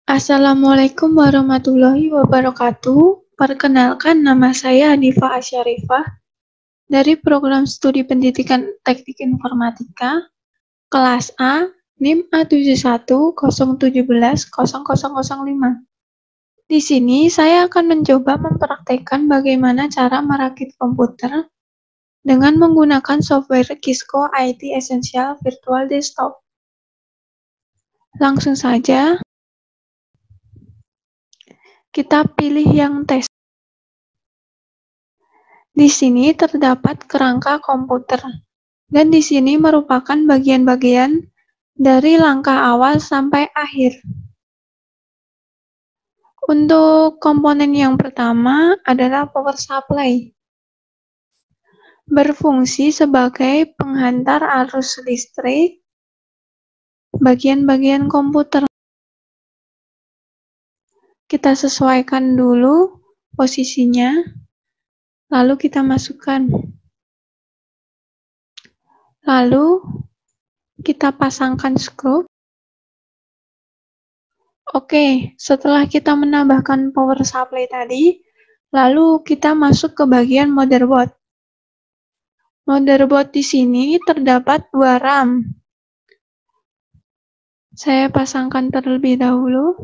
Assalamualaikum warahmatullahi wabarakatuh. Perkenalkan, nama saya Hanifa Asyarifah dari Program Studi Pendidikan Teknik Informatika, kelas A, NIM A7101700005. Di sini saya akan mencoba mempraktekkan bagaimana cara merakit komputer dengan menggunakan software Cisco IT Essential Virtual Desktop. Langsung saja, kita pilih yang tes. Di sini terdapat kerangka komputer, dan di sini merupakan bagian-bagian dari langkah awal sampai akhir. Untuk komponen yang pertama adalah power supply. Berfungsi sebagai penghantar arus listrik bagian-bagian komputer. Kita sesuaikan dulu posisinya, lalu kita masukkan. Lalu kita pasangkan skru. Oke, setelah kita menambahkan power supply tadi, lalu kita masuk ke bagian motherboard. Motherboard di sini terdapat 2 RAM. Saya pasangkan terlebih dahulu.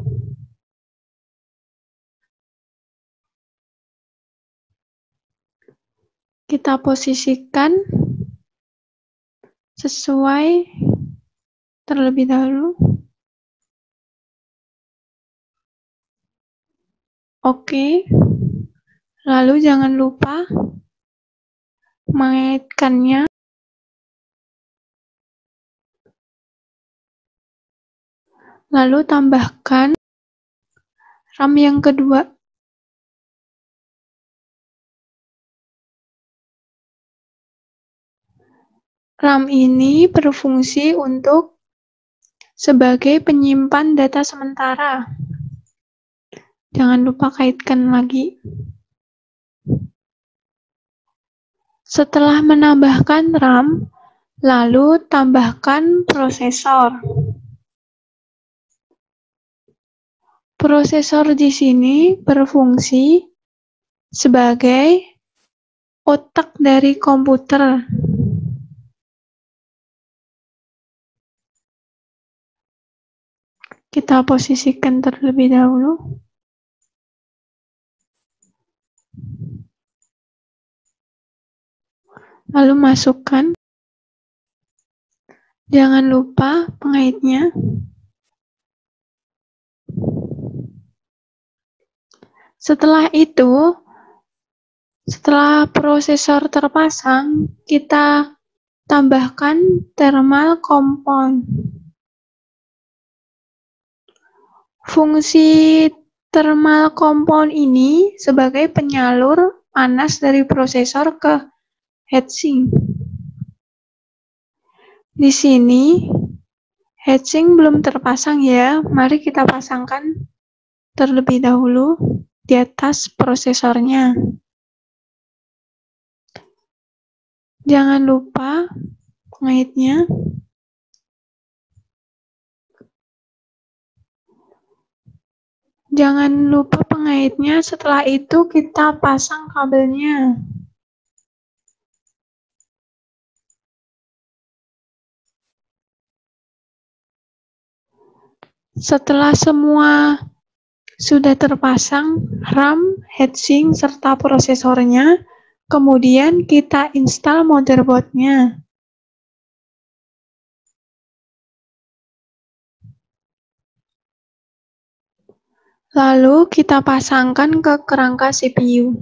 Kita posisikan sesuai terlebih dahulu. Oke. Lalu jangan lupa mengaitkannya. Lalu tambahkan RAM yang kedua. RAM ini berfungsi untuk sebagai penyimpan data sementara. Jangan lupa kaitkan lagi. Setelah menambahkan RAM, lalu tambahkan prosesor. Prosesor di sini berfungsi sebagai otak dari komputer. Kita posisikan terlebih dahulu. Lalu masukkan. Jangan lupa pengaitnya. Setelah itu, setelah prosesor terpasang, kita tambahkan thermal compound. Fungsi thermal compound ini sebagai penyalur panas dari prosesor ke heatsink. Di sini heatsink belum terpasang ya, mari kita pasangkan terlebih dahulu di atas prosesornya. Jangan lupa pengaitnya. Jangan lupa pengaitnya, setelah itu kita pasang kabelnya. Setelah semua sudah terpasang, RAM, heatsink, serta prosesornya, kemudian kita install motherboard-nya. Lalu kita pasangkan ke kerangka CPU.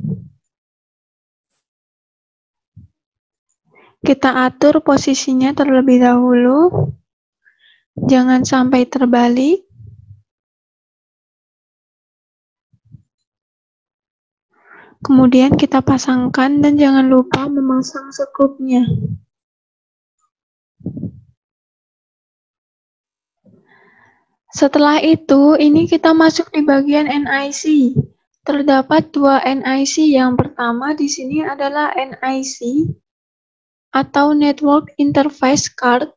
Kita atur posisinya terlebih dahulu. Jangan sampai terbalik. Kemudian kita pasangkan dan jangan lupa memasang skrupnya. Setelah itu, ini kita masuk di bagian NIC. Terdapat 2 NIC. Yang pertama di sini adalah NIC atau Network Interface Card,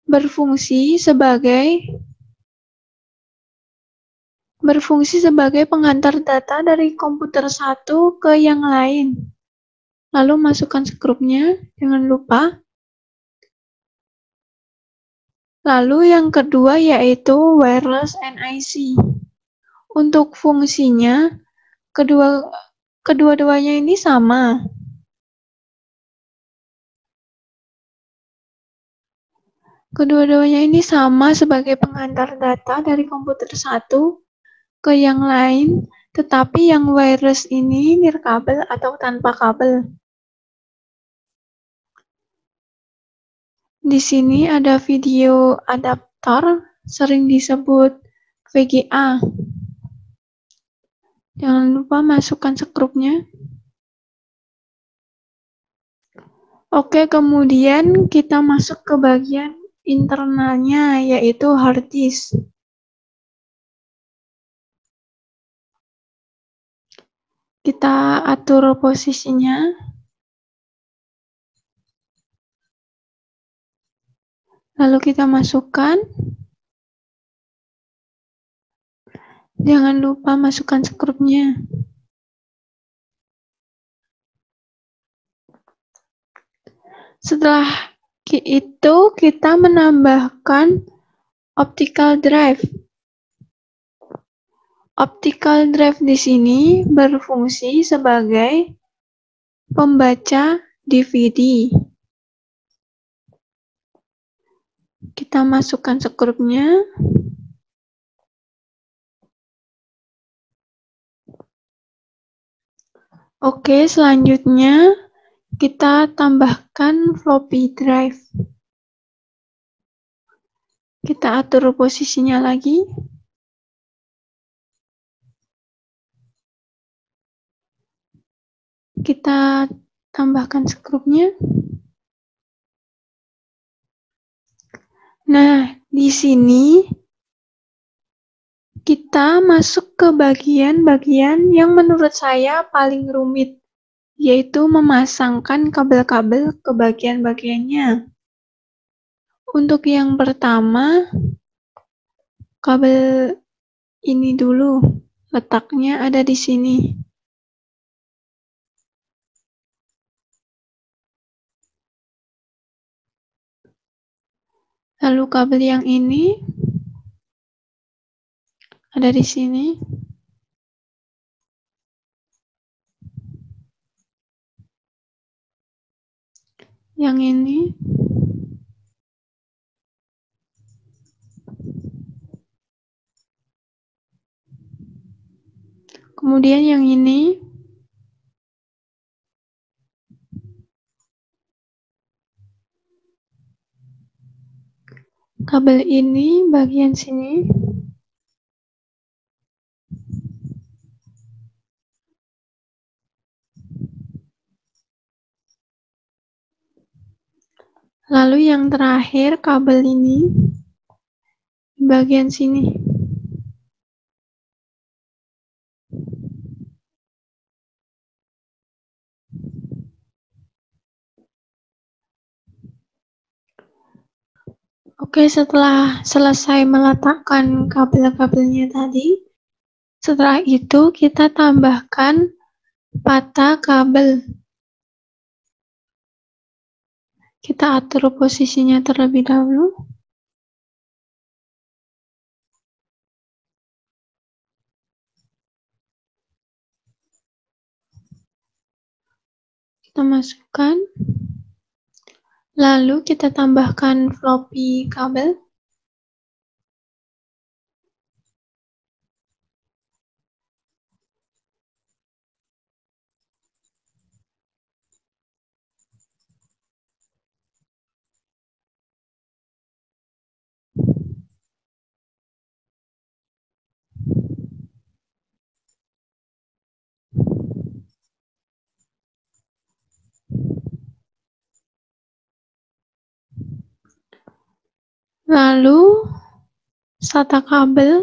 berfungsi sebagai berfungsi sebagai pengantar data dari komputer satu ke yang lain. Lalu masukkan skrupnya, jangan lupa. Lalu yang kedua yaitu wireless NIC. Untuk fungsinya, kedua-duanya ini sama. Kedua-duanya ini sama sebagai pengantar data dari komputer satu ke yang lain, tetapi yang wireless ini nirkabel atau tanpa kabel. Di sini ada video adaptor, sering disebut VGA. Jangan lupa masukkan skrupnya. Oke, kemudian kita masuk ke bagian internalnya, yaitu hard disk. Kita atur posisinya. Lalu kita masukkan. Jangan lupa masukkan skrupnya. Setelah itu, kita menambahkan optical drive. Optical drive di sini berfungsi sebagai pembaca DVD. Kita masukkan skrupnya. Oke, selanjutnya kita tambahkan floppy drive. Kita atur posisinya lagi. Kita tambahkan skrupnya. Nah, di sini kita masuk ke bagian-bagian yang menurut saya paling rumit, yaitu memasangkan kabel-kabel ke bagian-bagiannya. Untuk yang pertama, kabel ini dulu, letaknya ada di sini. Lalu kabel yang ini ada di sini. Yang ini. Kemudian yang ini. Kabel ini bagian sini. Lalu yang terakhir kabel ini di bagian sini. Oke, setelah selesai meletakkan kabel-kabelnya tadi, setelah itu kita tambahkan pata kabel. Kita atur posisinya terlebih dahulu. Kita masukkan. Lalu kita tambahkan floppy kabel. Lalu SATA kabel.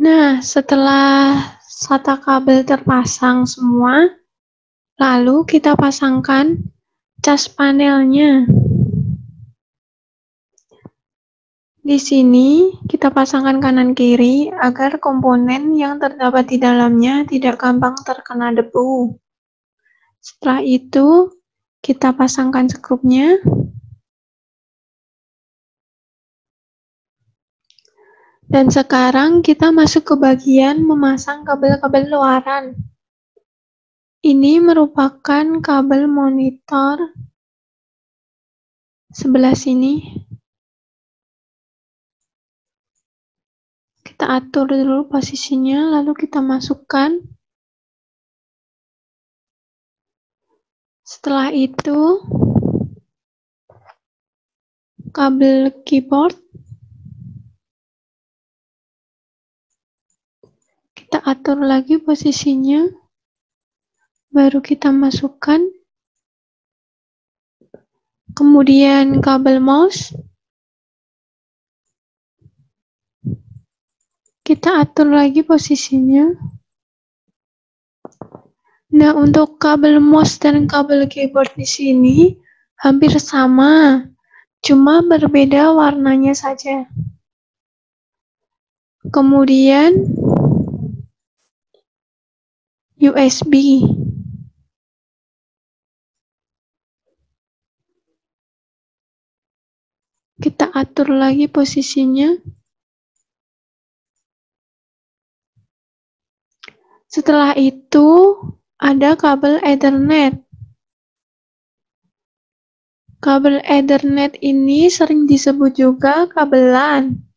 Nah, setelah SATA kabel terpasang semua, lalu kita pasangkan cas panelnya. Di sini kita pasangkan kanan kiri agar komponen yang terdapat di dalamnya tidak gampang terkena debu. Setelah itu, kita pasangkan skrupnya. Dan sekarang kita masuk ke bagian memasang kabel-kabel luaran. Ini merupakan kabel monitor sebelah sini. Kita atur dulu posisinya, lalu kita masukkan. Setelah itu, kabel keyboard kita atur lagi posisinya, baru kita masukkan. Kemudian kabel mouse kita atur lagi posisinya. Nah, untuk kabel mouse dan kabel keyboard di sini hampir sama, cuma berbeda warnanya saja. Kemudian USB. Kita atur lagi posisinya. Setelah itu, ada kabel Ethernet. Kabel Ethernet ini sering disebut juga kabel LAN.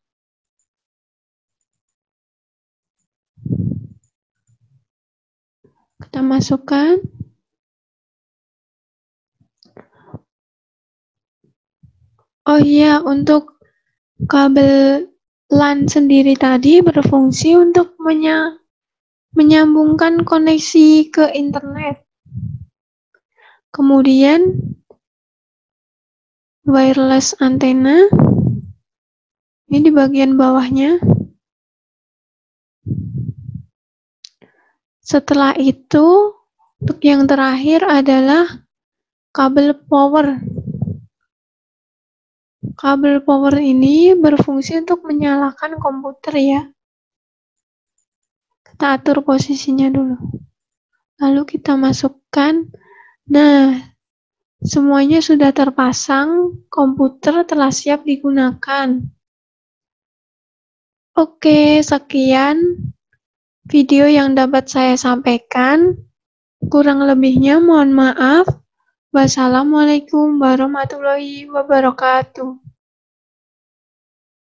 Kita masukkan. Oh iya, untuk kabel LAN sendiri tadi berfungsi untuk menyambungkan koneksi ke internet. Kemudian wireless antena. Ini di bagian bawahnya. Setelah itu, untuk yang terakhir adalah kabel power. Kabel power ini berfungsi untuk menyalakan komputer ya. Kita atur posisinya dulu. Lalu kita masukkan. Nah, semuanya sudah terpasang, komputer telah siap digunakan. Oke, sekian video yang dapat saya sampaikan. Kurang lebihnya mohon maaf. Wassalamualaikum warahmatullahi wabarakatuh.